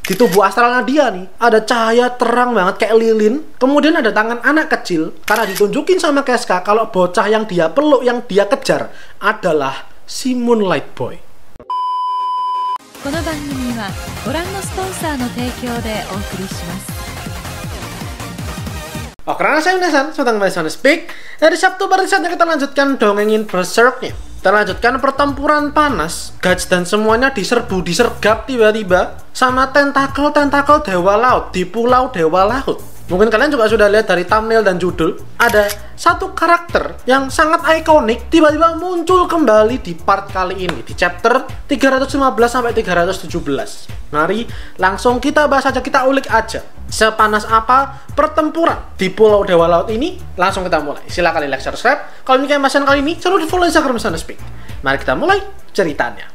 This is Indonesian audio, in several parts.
Di tubuh astralnya dia nih, ada cahaya terang banget kayak lilin. Kemudian ada tangan anak kecil. Karena ditunjukin sama Casca kalau bocah yang dia peluk, yang dia kejar adalah si Moonlight Boy. この番組はご覧のスポンサーの提供でお送りします。 Oh, karena saya Nesan, sedang Nesan Speak. Dari Sabtu baru saatnya kita lanjutkan dongengin Berserknya. Kita lanjutkan pertempuran panas. Guts dan semuanya disergap tiba-tiba sama tentakel-tentakel Dewa Laut di Pulau Dewa Laut. Mungkin kalian juga sudah lihat dari thumbnail dan judul, ada satu karakter yang sangat ikonik tiba-tiba muncul kembali di part kali ini, di chapter 315 sampai 317. Mari langsung kita bahas aja, kita ulik aja. Sepanas apa pertempuran di Pulau Dewa Laut ini? Langsung kita mulai. Silakan like, share, subscribe. Kalau ini kayak masan kali ini, jangan lupa di follow Instagram Nesan Speak. Mari kita mulai ceritanya.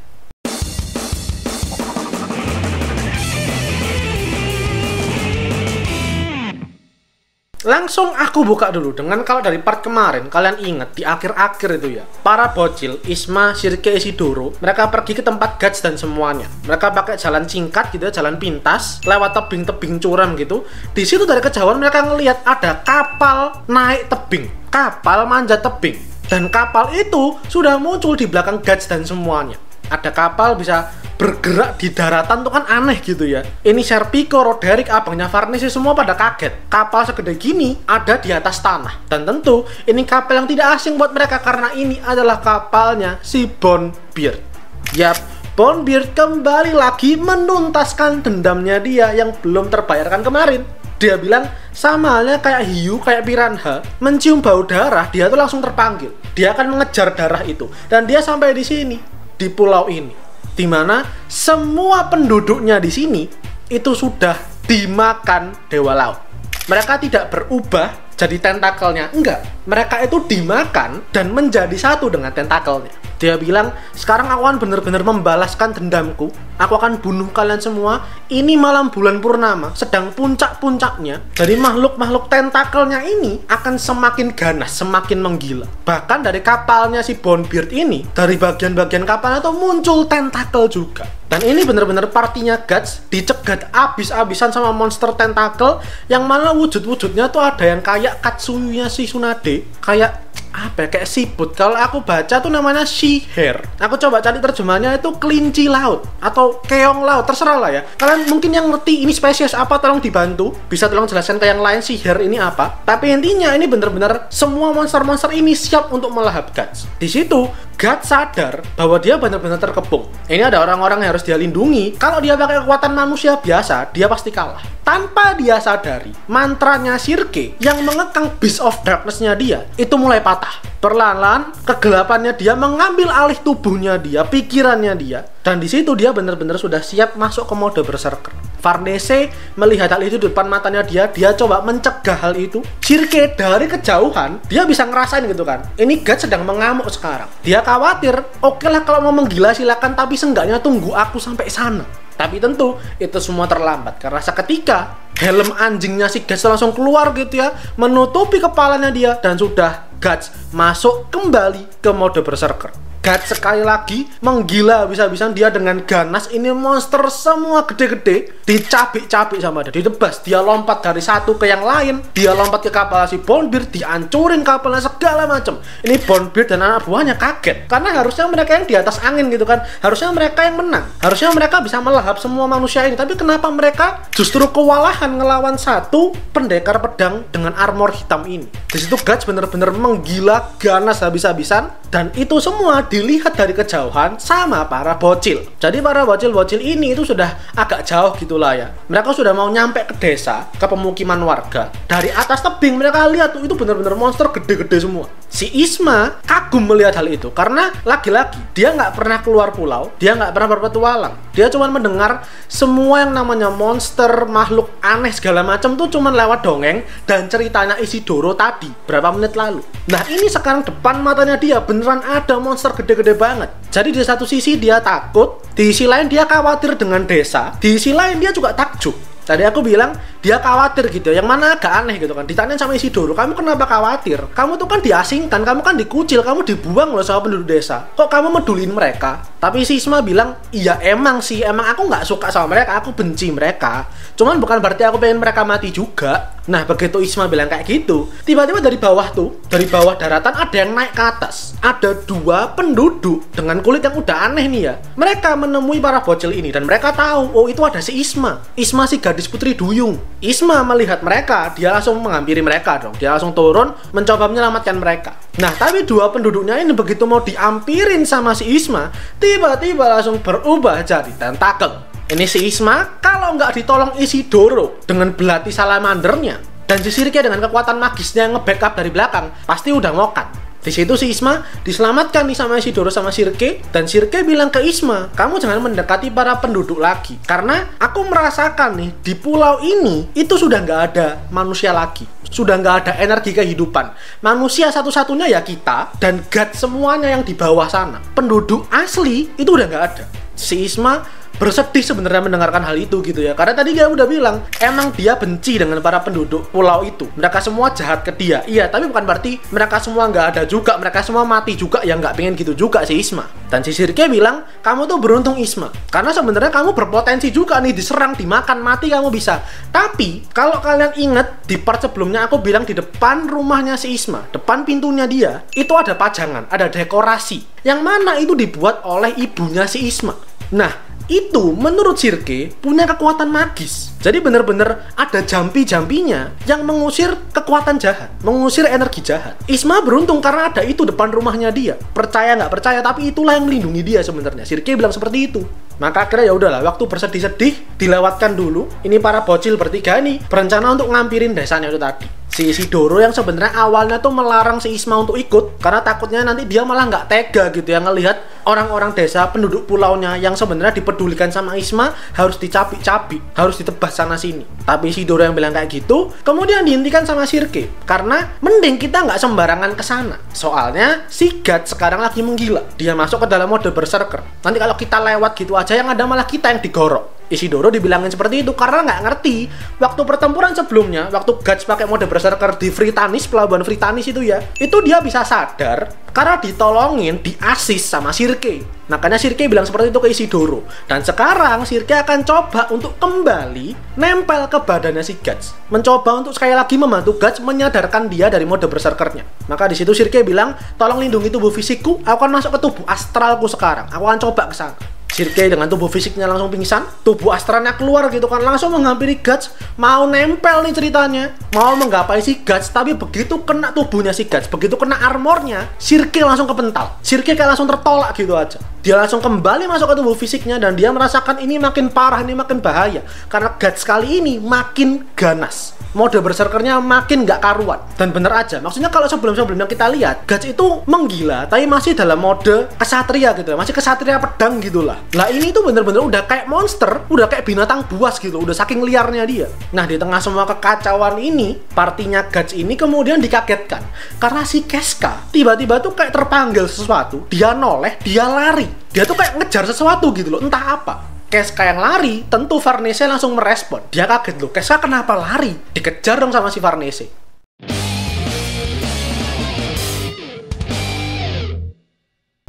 Langsung aku buka dulu dengan kalau dari part kemarin kalian ingat di akhir-akhir itu ya, para bocil Isma, Shirke, Isidoro mereka pergi ke tempat Guts dan semuanya. Mereka pakai jalan singkat gitu ya, jalan pintas lewat tebing-tebing curam gitu. Di situ dari kejauhan mereka ngelihat ada kapal naik tebing, kapal manjat tebing, dan kapal itu sudah muncul di belakang Guts dan semuanya. Ada kapal bisa bergerak di daratan tuh kan aneh gitu ya. Ini Serpico, Roderick, abangnya Varnisi semua pada kaget. Kapal segede gini ada di atas tanah. Dan tentu ini kapal yang tidak asing buat mereka karena ini adalah kapalnya si Bonebeard. Yap, Bonebeard kembali lagi menuntaskan dendamnya dia yang belum terbayarkan kemarin. Dia bilang sama halnya kayak hiu, kayak piranha, mencium bau darah, dia tuh langsung terpanggil. Dia akan mengejar darah itu. Dan dia sampai di sini, di pulau ini, di mana semua penduduknya di sini itu sudah dimakan Dewa Laut. Mereka tidak berubah jadi tentakelnya, enggak. Mereka itu dimakan dan menjadi satu dengan tentakelnya. Dia bilang, sekarang aku akan benar-benar membalaskan dendamku. Aku akan bunuh kalian semua. Ini malam bulan purnama, sedang puncak-puncaknya. Jadi makhluk-makhluk tentakelnya ini akan semakin ganas, semakin menggila. Bahkan dari kapalnya si Bonebeard ini, dari bagian-bagian kapalnya tuh muncul tentakel juga. Dan ini benar-benar partinya Guts dicegat abis-abisan sama monster tentakel yang mana wujud-wujudnya tuh ada yang kayak Katsuya si Tsunade, kayak apa ya, kayak siput. Kalau aku baca tuh namanya she hare. Aku coba cari terjemahannya itu kelinci laut atau keong laut, terserah lah ya. Kalian mungkin yang ngerti ini spesies apa tolong dibantu, bisa tolong jelaskan ke yang lain she hare ini apa. Tapi intinya ini bener-bener semua monster-monster ini siap untuk melahap Guts. Di situ Guts sadar bahwa dia benar-benar terkepung. Ini ada orang-orang yang harus dia lindungi. Kalau dia pakai kekuatan manusia biasa, dia pasti kalah. Tanpa dia sadari, mantranya Shirke yang mengekang Beast of Darkness-nya dia itu mulai patah. Perlahan-lahan kegelapannya dia mengambil alih tubuhnya dia, pikirannya dia. Dan di situ dia benar-benar sudah siap masuk ke mode berserker. Varnese melihat hal itu di depan matanya dia coba mencegah hal itu. Shirke dari kejauhan, dia bisa ngerasain gitu kan. Ini Guts sedang mengamuk sekarang. Dia khawatir, oke lah kalau mau menggila silakan, tapi seenggaknya tunggu aku sampai sana. Tapi tentu itu semua terlambat karena seketika helm anjingnya si Guts langsung keluar gitu ya, menutupi kepalanya dia, dan sudah Guts masuk kembali ke mode berserker. Guts sekali lagi menggila habis-habisan dia dengan ganas. Ini monster semua gede-gede dicabik-cabik sama dia, ditebas. Dia lompat dari satu ke yang lain, dia lompat ke kapal si Bonebeard, dihancurin kapalnya segala macam. Ini Bonebeard dan anak buahnya kaget karena harusnya mereka yang di atas angin gitu kan, harusnya mereka yang menang, harusnya mereka bisa melahap semua manusia ini. Tapi kenapa mereka justru kewalahan ngelawan satu pendekar pedang dengan armor hitam ini? Di situ Guts bener-bener menggila ganas habis-habisan, dan itu semua dilihat dari kejauhan sama para bocil. Jadi para bocil-bocil ini itu sudah agak jauh gitulah ya. Mereka sudah mau nyampe ke desa, ke pemukiman warga. Dari atas tebing mereka lihat tuh itu benar-benar monster gede-gede semua. Si Isma kagum melihat hal itu karena lagi-lagi dia nggak pernah keluar pulau, dia nggak pernah berpetualang. Dia cuma mendengar semua yang namanya monster, makhluk aneh segala macam tuh cuma lewat dongeng dan ceritanya Isidoro tadi berapa menit lalu. Nah ini sekarang depan matanya dia beneran ada monster gede-gede banget. Jadi di satu sisi dia takut, di sisi lain dia khawatir dengan desa, di sisi lain dia juga takjub. Tadi aku bilang dia khawatir gitu, yang mana agak aneh gitu kan. Ditanyain sama Isidoro, kamu kenapa khawatir? Kamu tuh kan diasingkan, kamu kan dikucil, kamu dibuang loh sama penduduk desa. Kok kamu medulin mereka? Tapi si Isma bilang, iya emang sih, emang aku nggak suka sama mereka, aku benci mereka. Cuman bukan berarti aku pengen mereka mati juga. Nah begitu Isma bilang kayak gitu, tiba-tiba dari bawah tuh, dari bawah daratan ada yang naik ke atas. Ada 2 penduduk dengan kulit yang udah aneh nih ya. Mereka menemui para bocil ini dan mereka tahu, oh itu ada si Isma. Isma si gadis putri duyung. Isma melihat mereka, dia langsung menghampiri mereka dong. Dia langsung turun mencoba menyelamatkan mereka. Nah tapi 2 penduduknya ini begitu mau diampirin sama si Isma, tiba-tiba langsung berubah jadi tentakel. Ini si Isma kalau nggak ditolong Isidoro dengan belati salamandernya dan si Sirke dengan kekuatan magisnya yang nge-backup dari belakang, pasti udah ngokat. Di situ si Isma diselamatkan nih sama Isidoro sama Sirke, dan Sirke bilang ke Isma, kamu jangan mendekati para penduduk lagi karena aku merasakan nih di pulau ini itu sudah nggak ada manusia lagi, sudah nggak ada energi kehidupan. Manusia satu-satunya ya kita dan god semuanya yang di bawah sana. Penduduk asli itu udah nggak ada. Si Isma bersedih sebenarnya mendengarkan hal itu gitu ya, karena tadi dia udah bilang emang dia benci dengan para penduduk pulau itu, mereka semua jahat ke dia. Iya, tapi bukan berarti mereka semua nggak ada juga, mereka semua mati juga, ya nggak pengen gitu juga si Isma. Dan si Sirke bilang, kamu tuh beruntung Isma, karena sebenarnya kamu berpotensi juga nih diserang, dimakan, mati kamu bisa. Tapi kalau kalian inget di part sebelumnya aku bilang di depan rumahnya si Isma, depan pintunya dia itu ada pajangan, ada dekorasi yang mana itu dibuat oleh ibunya si Isma. Nah itu menurut Sirke punya kekuatan magis. Jadi bener-bener ada jampi-jampinya yang mengusir kekuatan jahat, mengusir energi jahat. Isma beruntung karena ada itu depan rumahnya dia. Percaya nggak percaya, tapi itulah yang melindungi dia sebenarnya. Sirke bilang seperti itu. Maka akhirnya ya udahlah, waktu bersedih-sedih dilewatkan dulu. Ini para bocil bertiga nih berencana untuk ngampirin desanya itu tadi. Si Isidoro yang sebenarnya awalnya tuh melarang si Isma untuk ikut karena takutnya nanti dia malah nggak tega gitu ya ngelihat orang-orang desa penduduk pulaunya yang sebenarnya dipedulikan sama Isma harus dicabik-cabik, harus ditebas sana sini. Tapi Isidoro yang bilang kayak gitu kemudian dihentikan sama Sirke karena mending kita nggak sembarangan kesana. Soalnya si God sekarang lagi menggila, dia masuk ke dalam mode berserker. Nanti kalau kita lewat gitu aja yang ada malah kita yang digorok. Isidoro dibilangin seperti itu karena nggak ngerti waktu pertempuran sebelumnya, waktu Guts pakai mode berserker di Fritanis, pelabuhan Fritanis itu ya, itu dia bisa sadar karena ditolongin, diasis sama Sirke. Makanya Sirke bilang seperti itu ke Isidoro. Dan sekarang Sirke akan coba untuk kembali nempel ke badannya si Guts, mencoba untuk sekali lagi membantu Guts menyadarkan dia dari mode berserkernya. Maka di situ Sirke bilang, tolong lindungi tubuh fisikku, aku akan masuk ke tubuh astralku sekarang, aku akan coba ke sana. Sirke dengan tubuh fisiknya langsung pingsan, tubuh astralnya keluar gitu kan, langsung menghampiri Guts, mau nempel nih ceritanya, mau menggapai si Guts. Tapi begitu kena tubuhnya si Guts, begitu kena armornya, Sirke langsung kepental. Sirke kayak langsung tertolak gitu aja. Dia langsung kembali masuk ke tubuh fisiknya dan dia merasakan ini makin parah, ini makin bahaya karena Guts kali ini makin ganas. Mode berserkernya makin gak karuan. Dan bener aja, maksudnya kalau sebelum-sebelumnya kita lihat Guts itu menggila tapi masih dalam mode kesatria gitu, masih kesatria pedang gitu lah. Lah ini tuh bener-bener udah kayak monster, udah kayak binatang buas gitu, udah saking liarnya dia. Nah di tengah semua kekacauan ini, partinya Guts ini kemudian dikagetkan karena si Casca tiba-tiba tuh kayak terpanggil sesuatu, dia noleh, dia lari, dia tuh kayak ngejar sesuatu gitu loh, entah apa. Casca yang lari, tentu Farnese langsung merespon. Dia kaget loh, Casca kenapa lari? Dikejar dong sama si Farnese.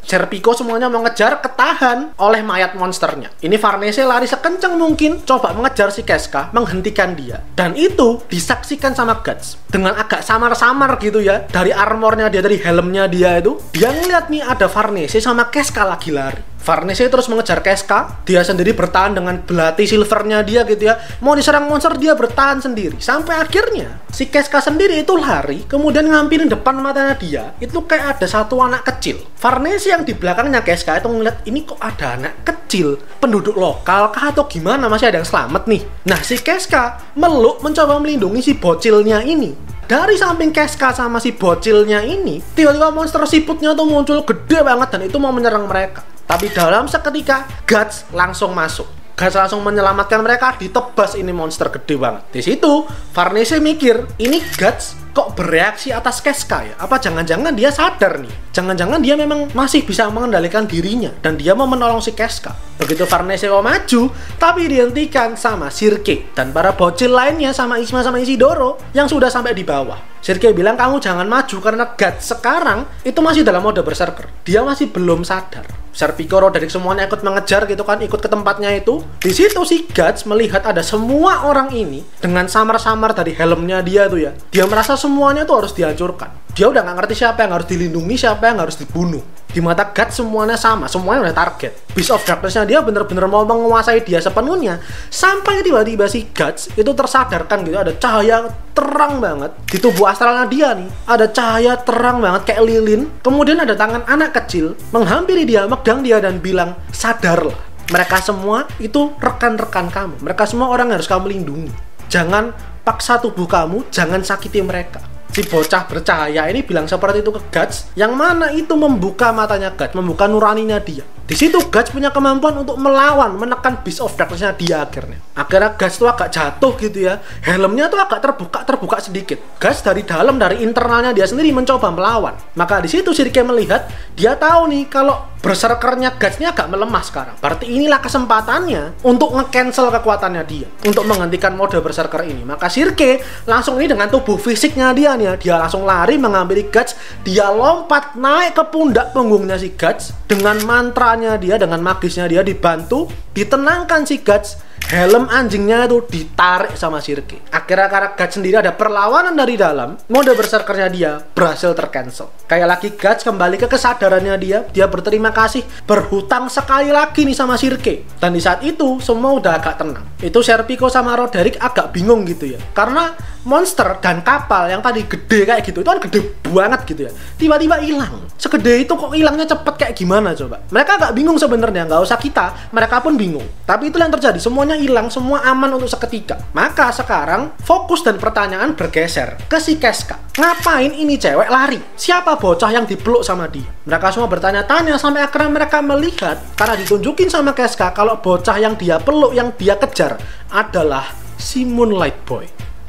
Serpico semuanya mau ngejar, ketahan oleh mayat monsternya. Ini Farnese lari sekencang mungkin, coba mengejar si Casca, menghentikan dia. Dan itu disaksikan sama Guts. Dengan agak samar-samar gitu ya, dari armornya dia, dari helmnya dia itu, dia ngeliat nih ada Farnese sama Casca lagi lari. Farnese terus mengejar Casca, dia sendiri bertahan dengan belati silvernya dia gitu ya. Mau diserang monster dia bertahan sendiri. Sampai akhirnya si Casca sendiri itu lari, kemudian ngampirin depan matanya dia. Itu kayak ada satu anak kecil. Farnese yang di belakangnya Casca itu ngeliat ini kok ada anak kecil, penduduk lokal kah atau gimana, masih ada yang selamat nih. Nah si Casca meluk mencoba melindungi si bocilnya ini. Dari samping Casca sama si bocilnya ini, tiba-tiba monster siputnya tuh muncul gede banget dan itu mau menyerang mereka. Tapi dalam seketika Guts langsung masuk. Guts langsung menyelamatkan mereka, ditebas ini monster gede banget. Di situ Farnese mikir, ini Guts kok bereaksi atas Casca ya? Apa jangan-jangan dia sadar nih? Jangan-jangan dia memang masih bisa mengendalikan dirinya dan dia mau menolong si Casca. Begitu Farnese mau maju, tapi dihentikan sama Sirke dan para bocil lainnya sama Isma sama Isidoro yang sudah sampai di bawah. Sirke bilang kamu jangan maju karena Guts sekarang itu masih dalam mode berserker. Dia masih belum sadar. Serpico, Roderick semuanya ikut mengejar gitu kan, ikut ke tempatnya itu. Di situ si Guts melihat ada semua orang ini dengan samar-samar dari helmnya dia tuh ya. Dia merasa semuanya tuh harus dihancurkan. Dia udah nggak ngerti siapa yang harus dilindungi, siapa yang harus dibunuh. Di mata Guts semuanya sama, semuanya udah target. Beast of Darkness-nya dia bener-bener mau menguasai dia sepenuhnya. Sampai tiba-tiba si Guts itu tersadarkan gitu, ada cahaya terang banget di tubuh astralnya dia nih. Ada cahaya terang banget kayak lilin. Kemudian ada tangan anak kecil menghampiri dia, megang dia dan bilang, sadarlah. Mereka semua itu rekan-rekan kamu. Mereka semua orang yang harus kamu lindungi. Jangan paksa tubuh kamu, jangan sakiti mereka. Si bocah bercahaya ini bilang seperti itu ke Guts, yang mana itu membuka matanya Guts, membuka nuraninya dia. Di situ Guts punya kemampuan untuk melawan, menekan Beast of Darkness-nya dia akhirnya. Akhirnya Guts tuh agak jatuh gitu ya. Helmnya tuh agak terbuka sedikit. Guts dari dalam, dari internalnya dia sendiri mencoba melawan. Maka di situ Sirke melihat, dia tahu nih kalau berserkernya Guts ini agak melemah sekarang. Berarti inilah kesempatannya untuk nge-cancel kekuatannya dia, untuk menghentikan mode berserker ini. Maka Sirke langsung ini dengan tubuh fisiknya dia nih ya, dia langsung lari mengambil Guts. Dia lompat naik ke pundak punggungnya si Guts. Dengan mantranya dia, dengan magisnya dia dibantu, ditenangkan si Guts. Helm anjingnya itu ditarik sama Sirke. Akhirnya karena Guts sendiri ada perlawanan dari dalam, mode berserkernya dia berhasil tercancel. Kayak lagi Guts kembali ke kesadarannya dia. Dia berterima kasih, berhutang sekali lagi nih sama Sirke. Dan di saat itu semua udah agak tenang. Itu Serpico sama Roderick agak bingung gitu ya, karena monster dan kapal yang tadi gede kayak gitu, itu kan gede banget gitu ya, tiba-tiba hilang. Segede itu kok hilangnya cepet kayak gimana coba? Mereka agak bingung sebenarnya, nggak usah kita, mereka pun bingung. Tapi itu yang terjadi, semuanya hilang, semua aman untuk seketika. Maka sekarang fokus dan pertanyaan bergeser ke si Casca. Ngapain ini cewek lari? Siapa bocah yang dipeluk sama dia? Mereka semua bertanya-tanya sampai akhirnya mereka melihat, karena ditunjukin sama Casca kalau bocah yang dia peluk, yang dia kejar adalah si Moonlight Boy.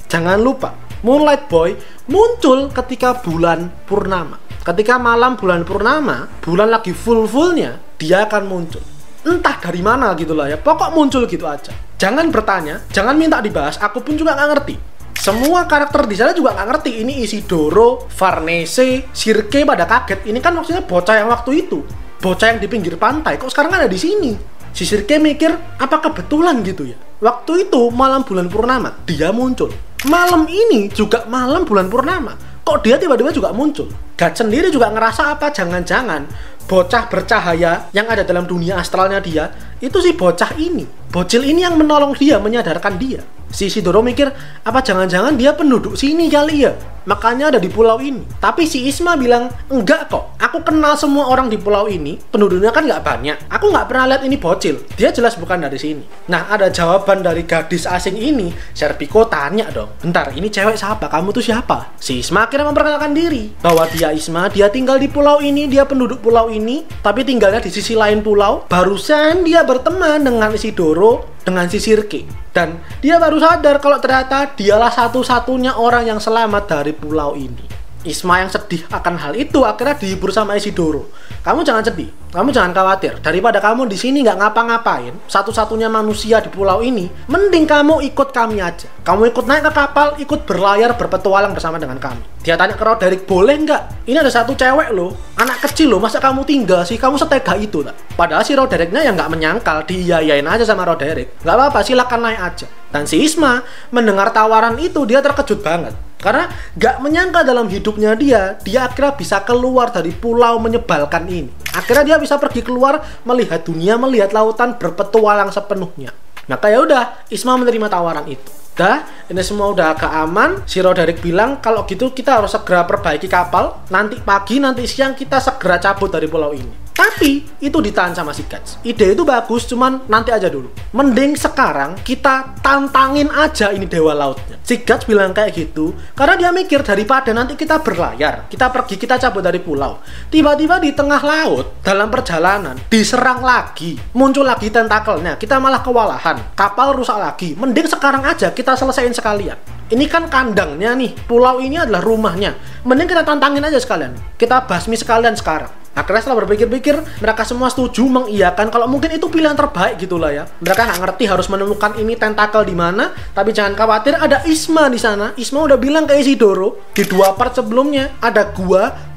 Jangan lupa, Moonlight Boy muncul ketika bulan purnama. Ketika malam bulan purnama, bulan lagi full-fullnya, dia akan muncul. Entah dari mana gitu lah ya, pokok muncul gitu aja. Jangan bertanya, jangan minta dibahas, aku pun juga nggak ngerti. Semua karakter di sana juga nggak ngerti. Ini Isidoro, Farnese, Sirke pada kaget. Ini kan maksudnya bocah yang waktu itu, bocah yang di pinggir pantai, kok sekarang ada di sini? Si Sirke mikir, apa kebetulan gitu ya? Waktu itu malam bulan purnama, dia muncul. Malam ini juga malam bulan purnama, kok dia tiba-tiba juga muncul? Guts sendiri juga ngerasa apa jangan-jangan bocah bercahaya yang ada dalam dunia astralnya dia, itu si bocah ini, bocil ini yang menolong dia, menyadarkan dia. Si Isidoro mikir, apa jangan-jangan dia penduduk sini kali ya, makanya ada di pulau ini. Tapi si Isma bilang, enggak kok, aku kenal semua orang di pulau ini, penduduknya kan nggak banyak, aku nggak pernah lihat ini bocil, dia jelas bukan dari sini. Nah, ada jawaban dari gadis asing ini. Serpico tanya dong, bentar, ini cewek siapa, kamu tuh siapa? Si Isma akhirnya memperkenalkan diri, bahwa dia Isma, dia tinggal di pulau ini, dia penduduk pulau ini, tapi tinggalnya di sisi lain pulau. Barusan dia berteman dengan Isidoro, dengan si Sirke, dan dia baru sadar kalau ternyata dialah satu-satunya orang yang selamat dari pulau ini. Isma yang sedih akan hal itu akhirnya dihibur sama Isidoro. Kamu jangan sedih, kamu jangan khawatir. Daripada kamu di sini nggak ngapa-ngapain, satu-satunya manusia di pulau ini, mending kamu ikut kami aja. Kamu ikut naik ke kapal, ikut berlayar, berpetualang bersama dengan kami. Dia tanya ke Roderick, boleh nggak? Ini ada satu cewek loh, anak kecil loh, masa kamu tinggal sih? Kamu setega itu tak? Padahal si Rodericknya yang nggak menyangkal, diiyain aja sama Roderick. Nggak apa-apa, silakan naik aja. Dan si Isma mendengar tawaran itu, dia terkejut banget. Karena gak menyangka dalam hidupnya dia akhirnya bisa keluar dari pulau menyebalkan ini. Akhirnya dia bisa pergi keluar, melihat dunia, melihat lautan, berpetualang sepenuhnya. Maka ya udah, Isma menerima tawaran itu. Dah, ini semua udah agak aman. Si Roderick bilang, kalau gitu kita harus segera perbaiki kapal. Nanti pagi, nanti siang kita segera cabut dari pulau ini. Tapi itu ditahan sama si Guts. Ide itu bagus, cuman nanti aja dulu. Mending sekarang kita tantangin aja ini dewa lautnya. Si Guts bilang kayak gitu karena dia mikir daripada nanti kita berlayar, kita pergi, kita cabut dari pulau, tiba-tiba di tengah laut dalam perjalanan diserang lagi, muncul lagi tentakelnya, kita malah kewalahan, kapal rusak lagi. Mending sekarang aja kita selesaiin sekalian. Ini kan kandangnya nih, pulau ini adalah rumahnya. Mending kita tantangin aja sekalian. Kita basmi sekalian sekarang. Akhirnya setelah berpikir-pikir, mereka semua setuju mengiyakan kalau mungkin itu pilihan terbaik gitulah ya. Mereka nggak ngerti harus menemukan ini tentakel di mana, tapi jangan khawatir, ada Isma di sana. Isma udah bilang ke Isidoro di 2 part sebelumnya, ada gua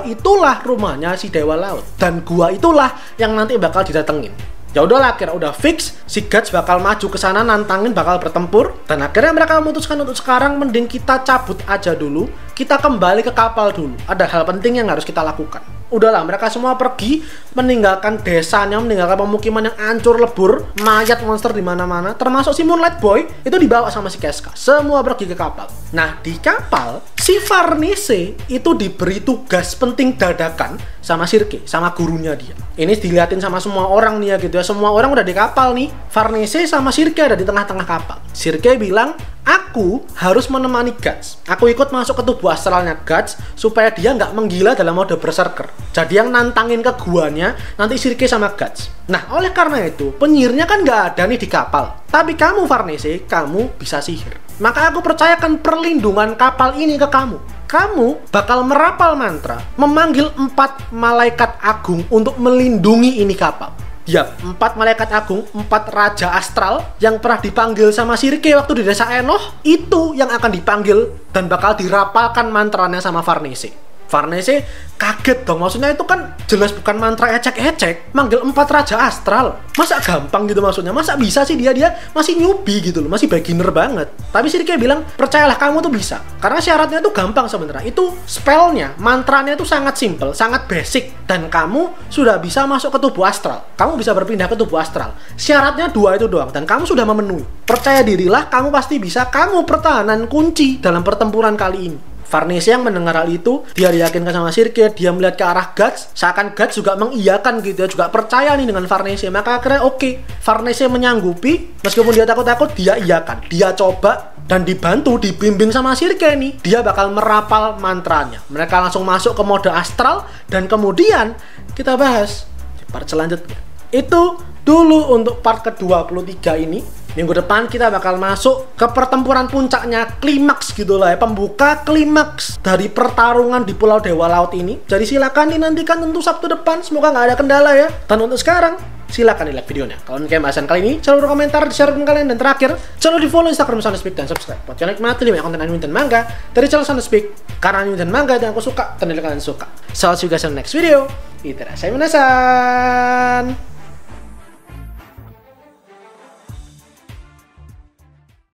itulah rumahnya si Dewa Laut, dan gua itulah yang nanti bakal didatengin. Ya udahlah, akhirnya udah fix si Guts bakal maju ke sana, nantangin, bakal bertempur, dan akhirnya mereka memutuskan untuk sekarang mending kita cabut aja dulu, kita kembali ke kapal dulu. Ada hal penting yang harus kita lakukan. Udahlah, mereka semua pergi meninggalkan desanya, meninggalkan pemukiman yang hancur lebur, mayat monster di mana-mana, termasuk si Moonlight Boy itu dibawa sama si Casca. Semua pergi ke kapal. Nah, di kapal si Farnese itu diberi tugas penting dadakan sama Sirke, sama gurunya dia. Ini diliatin sama semua orang nih ya gitu ya. Semua orang udah di kapal nih. Farnese sama Sirke ada di tengah-tengah kapal. Sirke bilang, aku harus menemani Guts. Aku ikut masuk ke tubuh astralnya Guts supaya dia nggak menggila dalam mode berserker. Jadi yang nantangin ke guanya nanti Sirke sama Guts. Nah, oleh karena itu penyihirnya kan nggak ada nih di kapal. Tapi kamu Farnese, kamu bisa sihir. Maka aku percayakan perlindungan kapal ini ke kamu. Kamu bakal merapal mantra, memanggil 4 malaikat agung untuk melindungi ini kapal. Ya, 4 malaikat agung, 4 raja astral yang pernah dipanggil sama Sirke waktu di desa Enoh, itu yang akan dipanggil dan bakal dirapalkan mantranya sama Farnese. Farnese kaget dong, maksudnya itu kan jelas bukan mantra ecek-ecek, manggil 4 raja astral. Masa gampang gitu maksudnya? Masa bisa sih dia masih newbie gitu loh, masih beginner banget. Tapi Sirke bilang, percayalah kamu tuh bisa. Karena syaratnya tuh gampang sebenarnya. Itu spellnya, mantranya tuh sangat simple, sangat basic. Dan kamu sudah bisa masuk ke tubuh astral. Kamu bisa berpindah ke tubuh astral. Syaratnya 2 itu doang, dan kamu sudah memenuhi. Percaya dirilah, kamu pasti bisa. Kamu pertahanan kunci dalam pertempuran kali ini. Farnese yang mendengar hal itu, dia diyakinkan sama Sirke, dia melihat ke arah Guts, seakan Guts juga mengiyakan gitu ya, juga percaya nih dengan Farnese. Maka akhirnya oke, Farnese menyanggupi, meskipun dia takut-takut, dia iyakan, dia coba, dan dibantu, dibimbing sama Sirke nih, dia bakal merapal mantranya. Mereka langsung masuk ke mode astral, dan kemudian kita bahas di part selanjutnya. Itu dulu untuk part ke-23 ini. Minggu depan kita bakal masuk ke pertempuran puncaknya, klimaks gitu lah ya, pembuka klimaks dari pertarungan di Pulau Dewa Laut ini. Jadi silakan dinantikan tentu Sabtu depan, semoga nggak ada kendala ya. Dan untuk sekarang, silakan di like videonya. Kalau menyukai bahasan kali ini, jangan lupa komentar, di-share dengan kalian, dan terakhir, jangan lupa di follow Instagram Sounderspeak dan subscribe buat channel nikmati lebih konten anime dan manga dari channel Sounderspeak, karena anime dan manga yang aku suka dan kalian suka. So, see you guys in the next video. Itadashimasu.